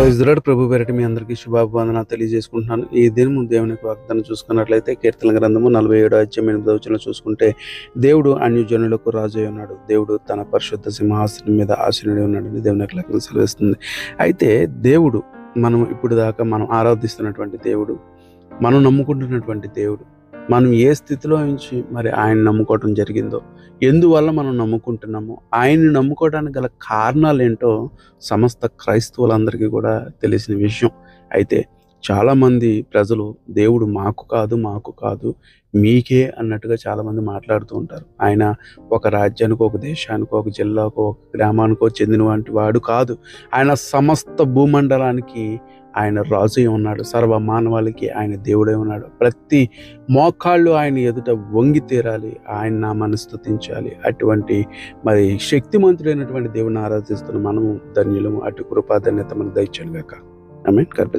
Praise lord. ప్రభు పేరిట మీ అందరికీ శుభాభివందనాలు తెలియజేసుకుంటున్నాను. ఈ దినము దేవుని యొక్క వాగ్దానం చూసుకున్నట్లయితే కీర్తనల గ్రంథము 47:8 చూసుకుంటే, దేవుడు అన్యజనులకు రాజు అయి ఉన్నాడు, దేవుడు తన పరిశుద్ధ సింహాసనం మీద ఆసీనుడై ఉన్నాడని దేవుని యొక్క లేఖనం సెలవిస్తుంది. అయితే దేవుడు ఇప్పుడు దాకా మనం ఆరాధిస్తున్నటువంటి దేవుడు, మనం నమ్ముకుంటున్నటువంటి దేవుడు, మనం ఏ స్థితిలో నుంచి మరి ఆయన నమ్ముకోవటం జరిగిందో, ఎందువల్ల మనం నమ్ముకుంటున్నామో, ఆయన్ని నమ్ముకోవడానికి గల కారణాలు ఏంటో సమస్త క్రైస్తవులందరికీ కూడా తెలిసిన విషయం. అయితే చాలామంది ప్రజలు దేవుడు మాకు కాదు మీకే అన్నట్టుగా చాలామంది మాట్లాడుతూ ఉంటారు. ఆయన ఒక రాజ్యానికో, ఒక దేశానికో, ఒక జిల్లాకో, ఒక గ్రామానికో చెందిన వంటి వాడు కాదు. ఆయన సమస్త భూమండలానికి ఆయన రాజు అయి ఉన్నాడు. సర్వ మానవాళికి ఆయన దేవుడై ఉన్నాడు. ప్రతి మోకాళ్ళు ఆయన ఎదుట వంగి తీరాలి, ఆయన నామాన్ని స్తుతించాలి. అటువంటి మరి శక్తిమంతుడైనటువంటి దేవుని ఆరాధిస్తున్న మనము ధన్యులము. అటు కృపాధన్యత మనకు దయచేయును గాక. ఆమేన్.